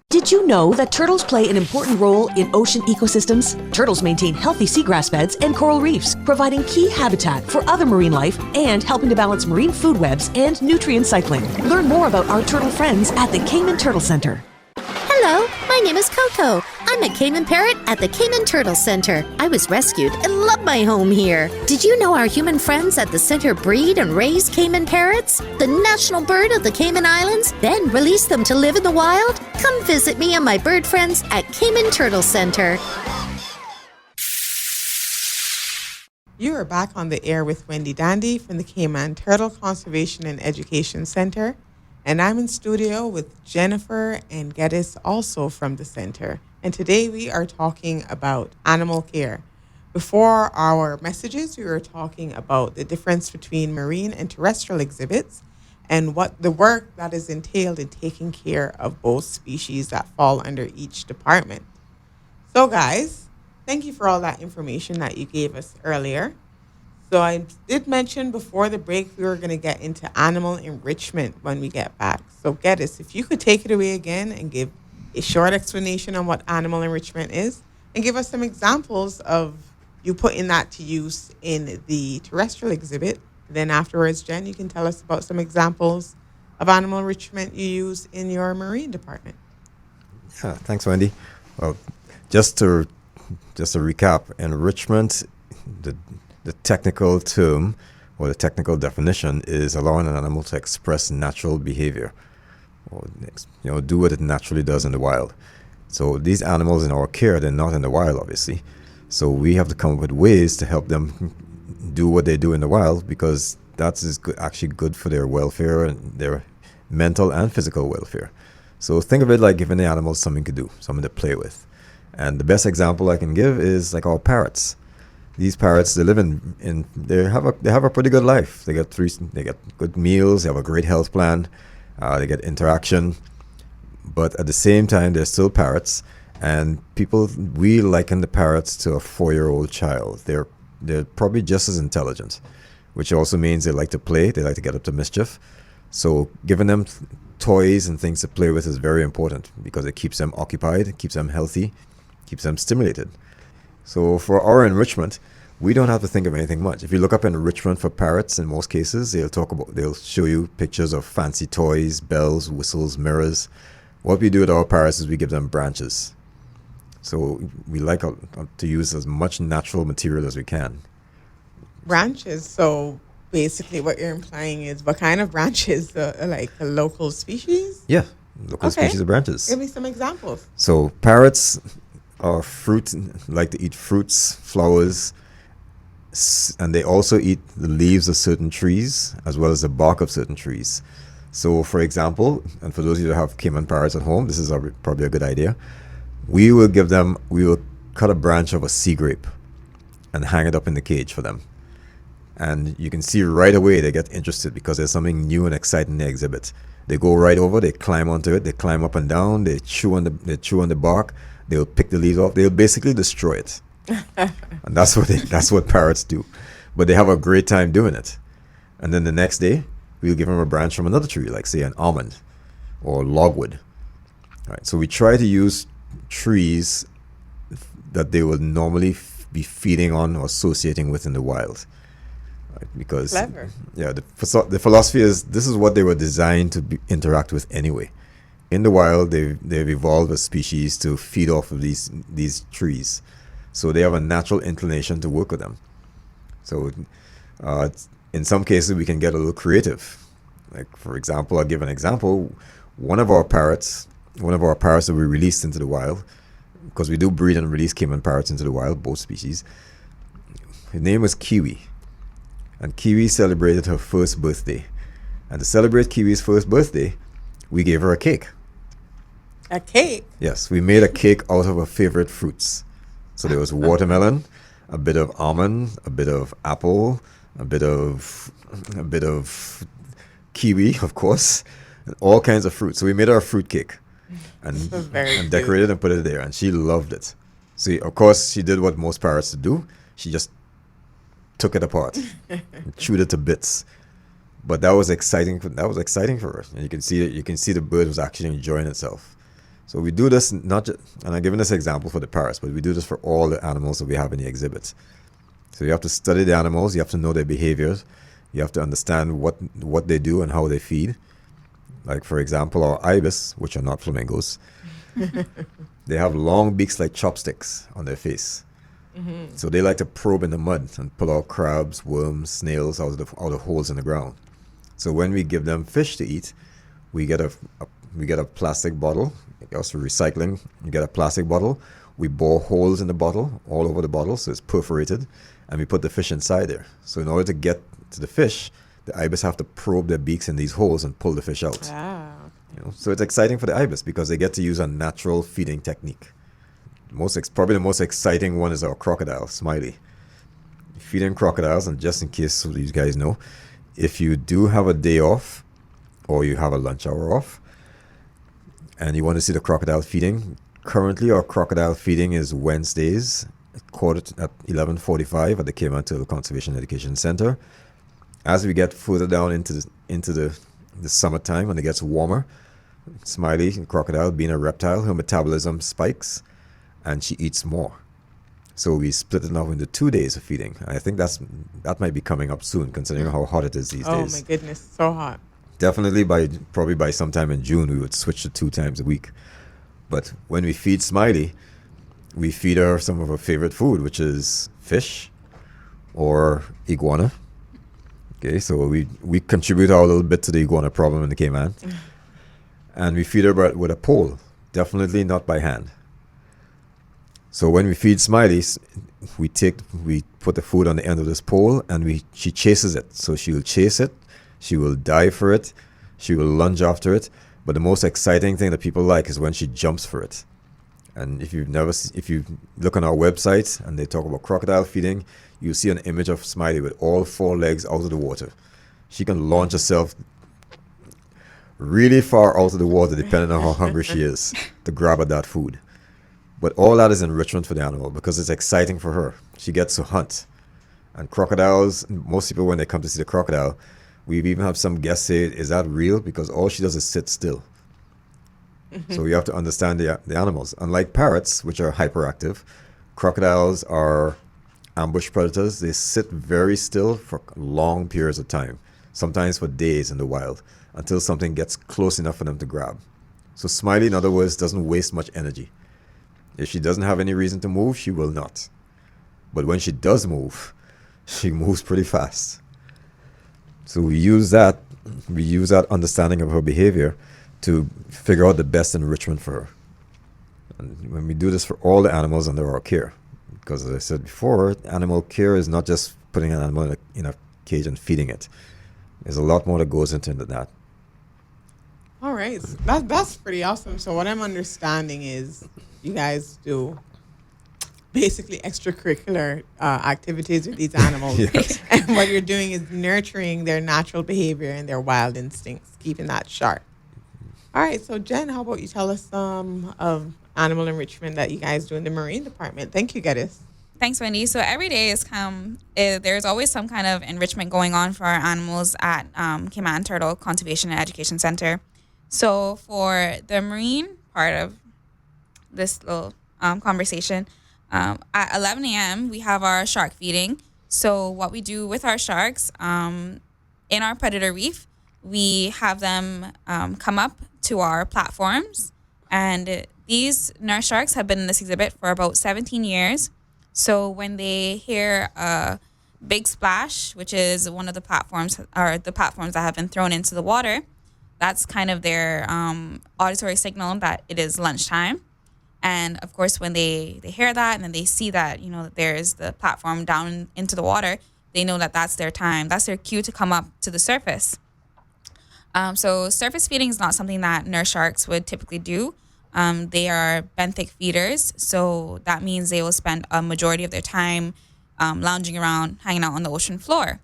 Did you know that turtles play an important role in ocean ecosystems? Turtles maintain healthy seagrass beds and coral reefs, providing key habitat for other marine life and helping to balance marine food webs and nutrient cycling. Learn more about our turtle friends at the Cayman Turtle Center. Hello, my name is Coco. I'm a Cayman parrot at the Cayman Turtle Center. I was rescued and love my home here. Did you know our human friends at the center breed and raise Cayman parrots, the national bird of the Cayman Islands, then release them to live in the wild? Come visit me and my bird friends at Cayman Turtle Center. You are back on the air with Wendy Dandy from the Cayman Turtle Conservation and Education Center. And I'm in studio with Jennifer and Geddes, also from the center. And today we are talking about animal care. Before our messages, we were talking about the difference between marine and terrestrial exhibits and what the work that is entailed in taking care of both species that fall under each department. So guys, thank you for all that information that you gave us earlier. So I did mention before the break we were going to get into animal enrichment when we get back. So Geddes, if you could take it away again and give a short explanation on what animal enrichment is and give us some examples of you putting that to use in the terrestrial exhibit. Then afterwards, Jen, you can tell us about some examples of animal enrichment you use in your marine department. Yeah, thanks, Wendy. Well, just to recap, enrichment, the technical term or the technical definition is allowing an animal to express natural behavior or do what it naturally does in the wild. So these animals in our care, they're not in the wild, obviously. So we have to come up with ways to help them do what they do in the wild, because that is actually good for their welfare and their mental and physical welfare. So think of it like giving the animals something to do, something to play with. And the best example I can give is like our parrots. These parrots, they live they have a pretty good life. They get good meals, they have a great health plan, they get interaction, but at the same time they're still parrots. And we liken the parrots to a 4-year-old child. They're probably just as intelligent, which also means they like to play, they like to get up to mischief. So giving them toys and things to play with is very important, because it keeps them occupied, it keeps them healthy, keeps them stimulated. So for our enrichment, we don't have to think of anything much. If you look up enrichment for parrots, in most cases, they'll show you pictures of fancy toys, bells, whistles, mirrors. What we do with our parrots is we give them branches. So we like to use as much natural material as we can. Branches. So basically what you're implying is what kind of branches? Like a local species? Yeah, local species of branches. Give me some examples. So parrots are like to eat fruits, flowers, and they also eat the leaves of certain trees as well as the bark of certain trees. So for example, and for those of you who have Cayman parrots at home, this is probably a good idea. We will cut a branch of a sea grape and hang it up in the cage for them. And you can see right away they get interested because there's something new and exciting they exhibit. They go right over, they climb onto it, they climb up and down, they chew on the bark. They'll pick the leaves off. They'll basically destroy it. And that's what parrots do. But they have a great time doing it. And then the next day, we'll give them a branch from another tree, like say an almond or logwood. All right, so we try to use trees that they would normally be feeding on or associating with in the wild. Right? Because clever. Yeah, the philosophy is this is what they were designed to interact with anyway. In the wild, they've evolved as species to feed off of these trees. So they have a natural inclination to work with them. So in some cases, we can get a little creative. Like, for example, I'll give an example. One of our parrots that we released into the wild, because we do breed and release Cayman parrots into the wild, both species. Her name was Kiwi. And Kiwi celebrated her first birthday. And to celebrate Kiwi's first birthday, we gave her a cake. A cake? Yes, we made a cake out of her favorite fruits. So there was watermelon, a bit of almond, a bit of apple, a bit of kiwi, of course, and all kinds of fruit. So we made her a fruit cake and, Very and cute. decorated and put it there, and she loved it. So of course she did what most parrots do. She just took it apart and chewed it to bits. But that was exciting. That was exciting for her. And you can see it. You can see the bird was actually enjoying itself. So we do this not just, and I'm giving this example for the parrots, but we do this for all the animals that we have in the exhibit. So you have to study the animals. You have to know their behaviors. You have to understand what they do and how they feed. Like for example, our ibis, which are not flamingos, they have long beaks like chopsticks on their face. So they like to probe in the mud and pull out crabs, worms, snails out of holes in the ground. So when we give them fish to eat, we get a plastic bottle. Also recycling, you get a plastic bottle. We bore holes in the bottle, all over the bottle, so it's perforated, and we put the fish inside there. So in order to get to the fish, the ibis have to probe their beaks in these holes and pull the fish out. So it's exciting for the ibis because they get to use a natural feeding technique. Probably the most exciting one is our crocodile, Smiley. Feeding crocodiles, and just in case so these guys know, if you do have a day off or you have a lunch hour off and you want to see the crocodile feeding, currently our crocodile feeding is Wednesdays at 11:45 at the Cayman Turtle Conservation Education Center. As we get further down into the summertime, when it gets warmer, Smiley, the crocodile, being a reptile, her metabolism spikes and she eats more. So we split it now into 2 days of feeding. I think that might be coming up soon, considering how hot it is these days. Oh my goodness, so hot. Definitely probably by sometime in June, we would switch to 2 times a week. But when we feed Smiley, we feed her some of her favorite food, which is fish or iguana. Okay, so we contribute our little bit to the iguana problem in the Cayman. And we feed her with a pole, definitely not by hand. So when we feed Smiley, we put the food on the end of this pole and she chases it. So she will chase it, she will dive for it, she will lunge after it. But the most exciting thing that people like is when she jumps for it. And if you look on our website and they talk about crocodile feeding, you see an image of Smiley with all 4 legs out of the water. She can launch herself really far out of the water, depending on how hungry she is, to grab at that food. But all that is enrichment for the animal because it's exciting for her. She gets to hunt. And crocodiles, most people when they come to see the crocodile, we even have some guests say, is that real? Because all she does is sit still. So you have to understand the animals. Unlike parrots, which are hyperactive, crocodiles are ambush predators. They sit very still for long periods of time, sometimes for days in the wild, until something gets close enough for them to grab. So Smiley, in other words, doesn't waste much energy. If she doesn't have any reason to move, she will not. But when she does move, she moves pretty fast. So we use that understanding of her behavior to figure out the best enrichment for her. And when we do this for all the animals under our care, because as I said before, animal care is not just putting an animal in a cage and feeding it. There's a lot more that goes into that. All right, so that's pretty awesome. So what I'm understanding is you guys do basically extracurricular activities with these animals. Yes. And what you're doing is nurturing their natural behavior and their wild instincts, keeping that sharp. All right, so Jen, how about you tell us some of animal enrichment that you guys do in the Marine Department? Thank you, Geddes. Thanks, Wendy. So every day there's always some kind of enrichment going on for our animals at Cayman Turtle Conservation and Education Center. So for the marine part of this little conversation, at 11 a.m. we have our shark feeding. So what we do with our sharks, in our predator reef, we have them come up to our platforms. And these nurse sharks have been in this exhibit for about 17 years. So when they hear a big splash, which is one of the platforms, or the platforms that have been thrown into the water, that's kind of their auditory signal that it is lunchtime. And of course, when they hear that and then they see that, there's the platform down into the water, they know that that's their time. That's their cue to come up to the surface. So surface feeding is not something that nurse sharks would typically do. They are benthic feeders, so that means they will spend a majority of their time lounging around, hanging out on the ocean floor.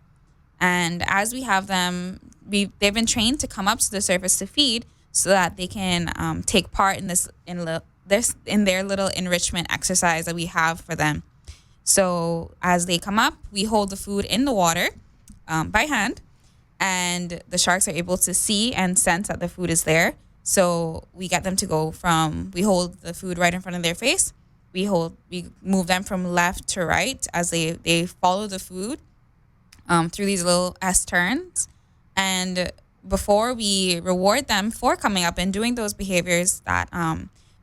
And as we have them they've been trained to come up to the surface to feed, so that they can take part in their little enrichment exercise that we have for them. So as they come up, we hold the food in the water by hand, and the sharks are able to see and sense that the food is there. So we get them to go we hold the food right in front of their face. We move them from left to right as they follow the food through these little S turns. And before we reward them for coming up and doing those behaviors that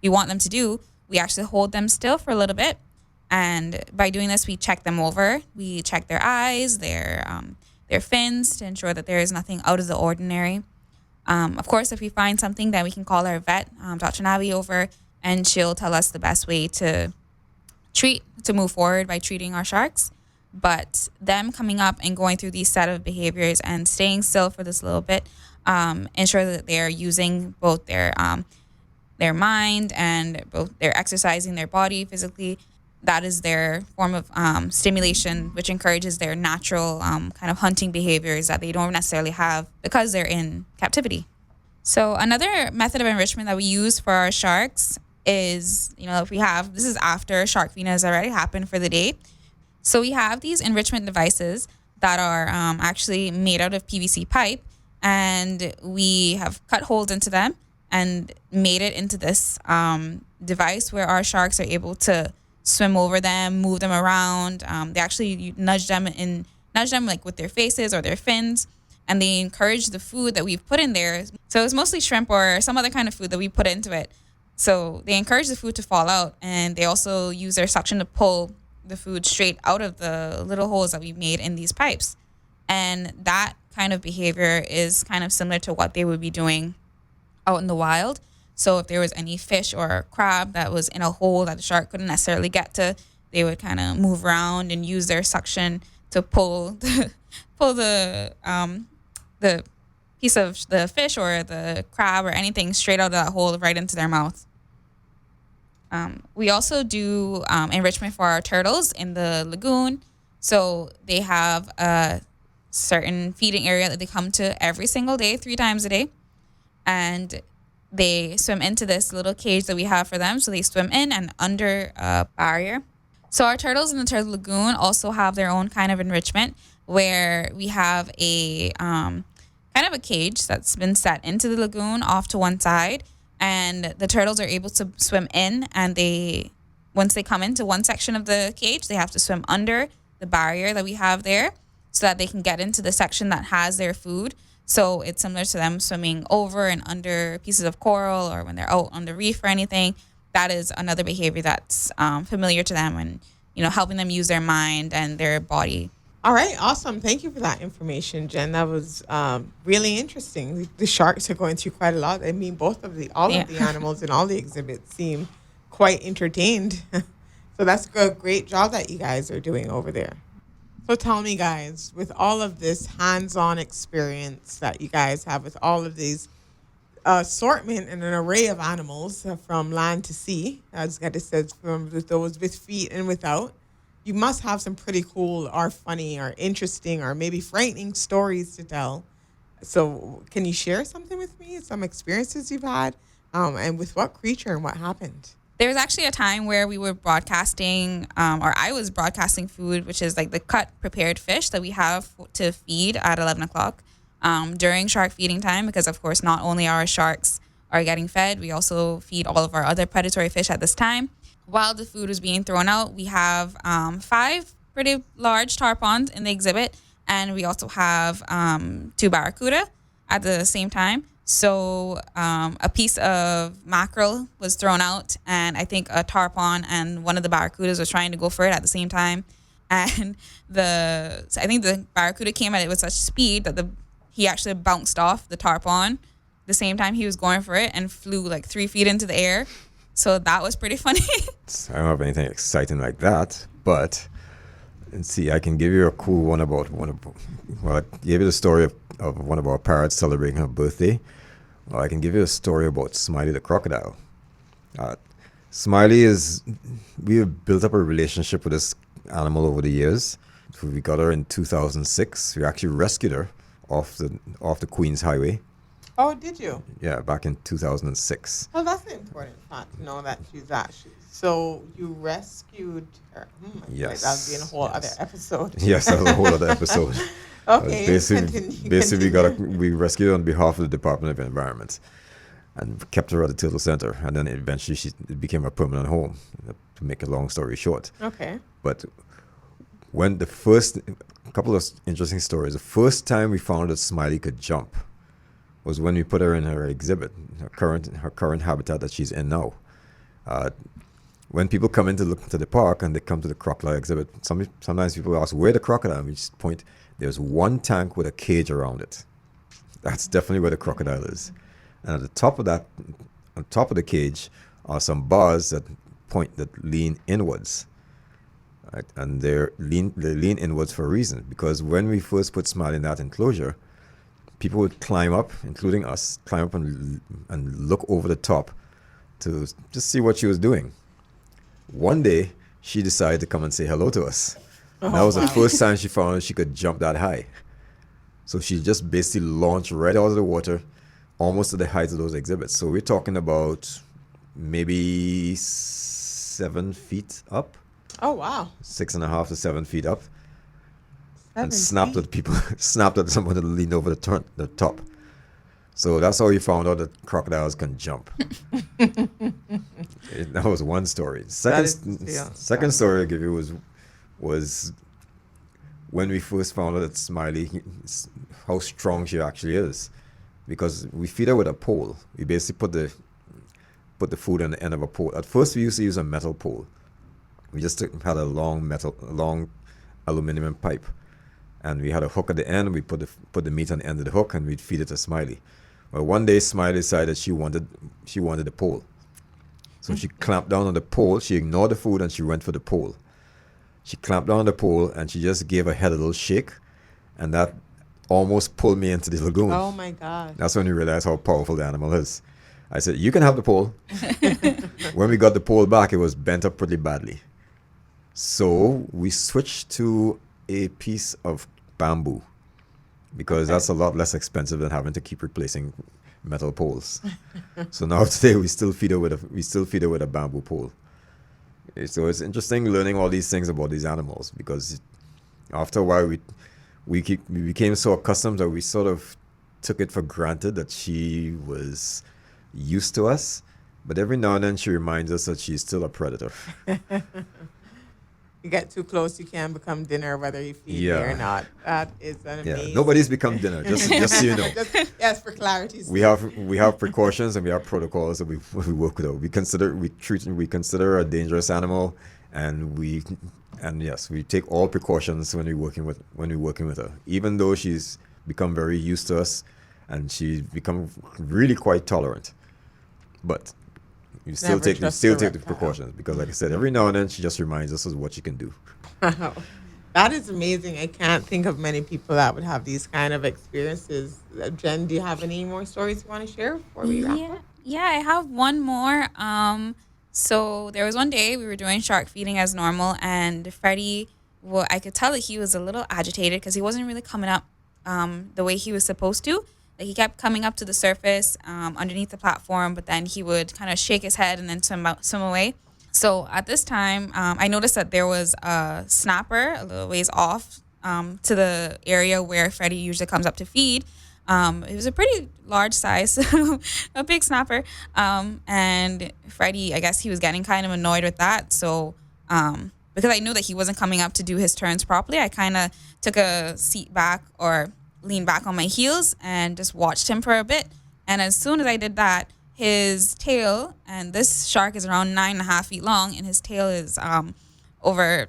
we want them to do, we actually hold them still for a little bit. And by doing this, we check them over. We check their eyes, their fins, to ensure that there is nothing out of the ordinary. Of course, if we find something, then we can call our vet, Dr. Navi, over, and she'll tell us the best way to move forward by treating our sharks. But them coming up and going through these set of behaviors and staying still for this little bit, ensure that they're using both their mind and both they're exercising their body physically. That is their form of stimulation, which encourages their natural kind of hunting behaviors that they don't necessarily have because they're in captivity. So another method of enrichment that we use for our sharks is, this is after shark feeding has already happened for the day. So we have these enrichment devices that are actually made out of PVC pipe, and we have cut holes into them and made it into this device where our sharks are able to swim over them, move them around. They actually nudge them like with their faces or their fins, and they encourage the food that we've put in there. So it's mostly shrimp or some other kind of food that we put into it. So they encourage the food to fall out, and they also use their suction to pull the food straight out of the little holes that we've made in these pipes. And that kind of behavior is kind of similar to what they would be doing out in the wild. So if there was any fish or crab that was in a hole that the shark couldn't necessarily get to, they would kind of move around and use their suction to pull the piece of the fish or the crab or anything straight out of that hole right into their mouth. We also do enrichment for our turtles in the lagoon. So they have a certain feeding area that they come to every single day, 3 times a day. And they swim into this little cage that we have for them. So they swim in and under a barrier. So our turtles in the turtle lagoon also have their own kind of enrichment, where we have a kind of a cage that's been set into the lagoon off to one side. And the turtles are able to swim in, and once they come into one section of the cage, they have to swim under the barrier that we have there so that they can get into the section that has their food. So it's similar to them swimming over and under pieces of coral, or when they're out on the reef or anything. That is another behavior that's familiar to them, and helping them use their mind and their body. All right, awesome. Thank you for that information, Jen. That was really interesting. The sharks are going through quite a lot. I mean, all of the animals in all the exhibits seem quite entertained. So that's a great job that you guys are doing over there. So tell me, guys, with all of this hands-on experience that you guys have with all of these assortment and an array of animals from land to sea, as Getta says, from those with feet and without, you must have some pretty cool or funny or interesting or maybe frightening stories to tell. So can you share something with me, some experiences you've had, and with what creature and what happened? There was actually a time where we were broadcasting, or I was broadcasting food, which is like the cut prepared fish that we have to feed at 11 o'clock during shark feeding time, because of course not only our sharks are getting fed, we also feed all of our other predatory fish at this time. While the food was being thrown out, we have 5 pretty large tarpons in the exhibit, and we also have 2 barracuda at the same time. So a piece of mackerel was thrown out, and I think a tarpon and one of the barracudas was trying to go for it at the same time. And I think the barracuda came at it with such speed that he actually bounced off the tarpon the same time he was going for it and flew like 3 feet into the air. So that was pretty funny. I don't have anything exciting like that, but let's see, I can give you a cool one about I gave you the story of one of our parrots celebrating her birthday. Well, I can give you a story about Smiley the crocodile. Smiley we have built up a relationship with this animal over the years. We got her in 2006. We actually rescued her off the Queens Highway. Oh, did you? Yeah, back in 2006. Well, that's an important fact to know that she's actually. So you rescued her. Yes. That'll be in a whole other Yes. episode. Yes, that was a whole other episode. Okay. Basically, we rescued her on behalf of the Department of Environment, and kept her at the Turtle Center, and then eventually it became a permanent home. To make a long story short. Okay. But when a couple of interesting stories. The first time we found that Smiley could jump was when we put her in her exhibit, her current habitat that she's in now. When people come in to look to the park and they come to the crocodile exhibit, sometimes people ask, where the crocodile? And we just point, there's one tank with a cage around it. That's definitely where the crocodile is. And at the top of that, on top of the cage, are some bars that lean inwards. Right? And they lean inwards for a reason, because when we first put Smiley in that enclosure, people would climb up, including us, climb up and look over the top to just see what she was doing. One day, she decided to come and say hello to us. And that was the first time she found she could jump that high. So she just basically launched right out of the water, almost to the height of those exhibits. So we're talking about maybe 7 feet up. Oh, wow. 6.5 to 7 feet up. 7 And snapped feet. at people, snapped at someone that leaned over the top. So that's how you found out that crocodiles can jump. That was one story. Second story I give you was when we first found out that Smiley, how strong she actually is, because we feed her with a pole. We basically put the food on the end of a pole. At first, we used to use a metal pole. We just had a long aluminum pipe, and we had a hook at the end. We put the meat on the end of the hook, and we'd feed it to Smiley. Well, one day Smiley decided she wanted the pole, so she clamped down on the pole. She ignored the food and she went for the pole. She clamped down on the pole and she just gave her head a little shake, and that almost pulled me into the lagoon. Oh my God. That's when we realized how powerful the animal is. I said, "You can have the pole." When we got the pole back, it was bent up pretty badly. So we switched to a piece of bamboo, because that's a lot less expensive than having to keep replacing metal poles. So now today we still feed her with a bamboo pole. So it's interesting learning all these things about these animals, because after a while we became so accustomed that we sort of took it for granted that she was used to us. But every now and then she reminds us that she's still a predator. You get too close, you can become dinner, whether you feed me or not. That is an amazing. Nobody's become dinner. Just so you know. Yes, for clarity's We have precautions and we have protocols that we work with. We consider her a dangerous animal, and we take all precautions when we're working with her. Even though she's become very used to us, and she's become really quite tolerant, but you still take the precautions, because, like I said, every now and then she just reminds us of what she can do. Wow. That is amazing. I can't think of many people that would have these kind of experiences. Jen, do you have any more stories you want to share before we wrap up? Yeah, I have one more. So there was one day we were doing shark feeding as normal, and Freddie, I could tell that he was a little agitated because he wasn't really coming up the way he was supposed to. Like, he kept coming up to the surface underneath the platform, but then he would kind of shake his head and then swim away. So at this time, I noticed that there was a snapper a little ways off to the area where Freddie usually comes up to feed. It was a pretty large size, a big snapper. And Freddie, I guess he was getting kind of annoyed with that. So because I knew that he wasn't coming up to do his turns properly, I kind of took a seat back or leaned back on my heels and just watched him for a bit. And as soon as I did that, his tail, and this shark is around 9.5 feet long, and his tail is over,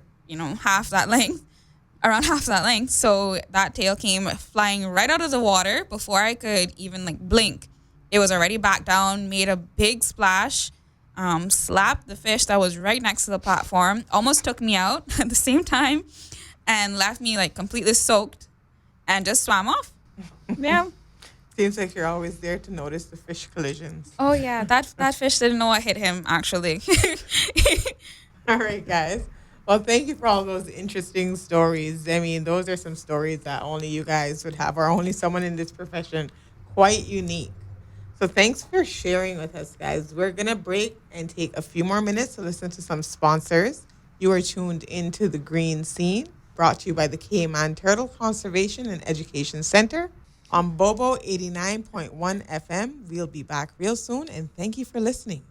half that length, around half that length. So that tail came flying right out of the water before I could even blink. It was already back down, made a big splash, slapped the fish that was right next to the platform, almost took me out at the same time, and left me completely soaked, and just swam off. Yeah. Seems like you're always there to notice the fish collisions. Oh, yeah. That fish didn't know what hit him, actually. All right, guys. Well, thank you for all those interesting stories. I mean, those are some stories that only you guys would have, or only someone in this profession. Quite unique. So thanks for sharing with us, guys. We're going to break and take a few more minutes to listen to some sponsors. You are tuned into The Green Scene, brought to you by the Cayman Turtle Conservation and Education Center on Bobo 89.1 FM. We'll be back real soon, and thank you for listening.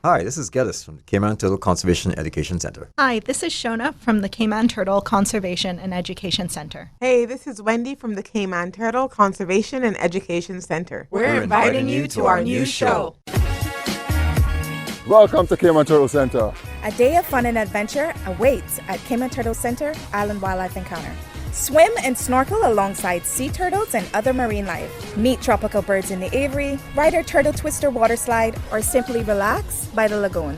Hi, this is Geddes from the Cayman Turtle Conservation Education Center. Hi, this is Shona from the Cayman Turtle Conservation and Education Center. Hey, this is Wendy from the Cayman Turtle Conservation and Education Center. We're inviting you to our new show. Welcome to Cayman Turtle Center. A day of fun and adventure awaits at Cayman Turtle Center Island Wildlife Encounter. Swim and snorkel alongside sea turtles and other marine life. Meet tropical birds in the aviary, ride our turtle twister water slide, or simply relax by the lagoon.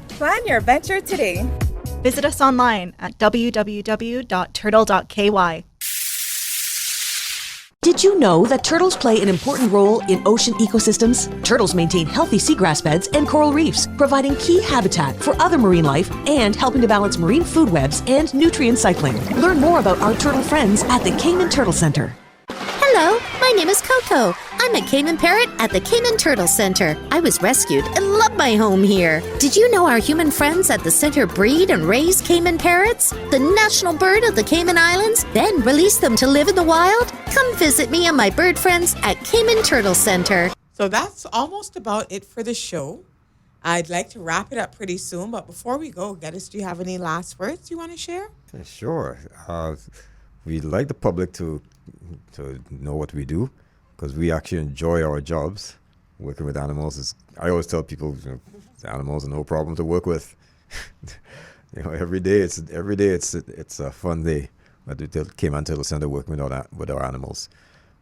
Plan your adventure today. Visit us online at www.turtle.ky. Did you know that turtles play an important role in ocean ecosystems? Turtles maintain healthy seagrass beds and coral reefs, providing key habitat for other marine life and helping to balance marine food webs and nutrient cycling. Learn more about our turtle friends at the Cayman Turtle Center. Hello, my name is Coco. I'm a Cayman parrot at the Cayman Turtle Center. I was rescued and love my home here. Did you know our human friends at the center breed and raise Cayman parrots, the national bird of the Cayman Islands, then release them to live in the wild? Come visit me and my bird friends at Cayman Turtle Center. So that's almost about it for the show. I'd like to wrap it up pretty soon, but before we go, Geddes, do you have any last words you want to share? Sure. We'd like the public to know what we do, because we actually enjoy our jobs. Working with animals is, I always tell people, animals are no problem to work with. Every day it's a fun day at the Cayman Turtle Center working with our animals.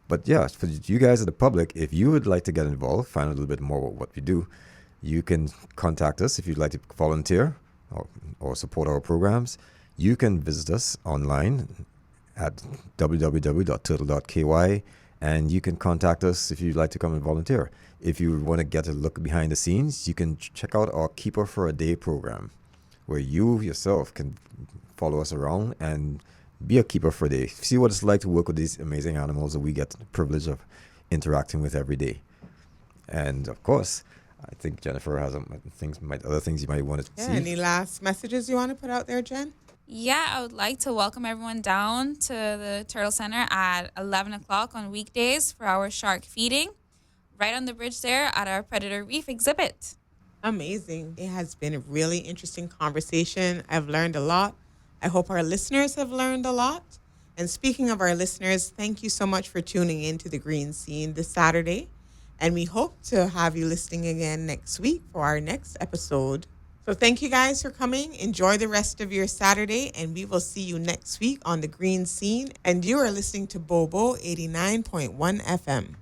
But yeah, for you guys at the public, if you would like to get involved, find out a little bit more about what we do, you can contact us if you'd like to volunteer or support our programs. You can visit us online at www.turtle.ky, and you can contact us if you'd like to come and volunteer. If you want to get a look behind the scenes, you can check out our Keeper for a Day program, where you yourself can follow us around and be a keeper for a day. See what it's like to work with these amazing animals that we get the privilege of interacting with every day. And of course, I think Jennifer has other things you might want to see. Any last messages you want to put out there, Jen? Yeah, I would like to welcome everyone down to the Turtle Center at 11 o'clock on weekdays for our shark feeding, right on the bridge there at our Predator Reef exhibit. Amazing. It has been a really interesting conversation. I've learned a lot. I hope our listeners have learned a lot. And speaking of our listeners, thank you so much for tuning in to The Green Scene this Saturday. And we hope to have you listening again next week for our next episode. So thank you guys for coming. Enjoy the rest of your Saturday, and we will see you next week on The Green Scene. And you are listening to Bobo 89.1 FM.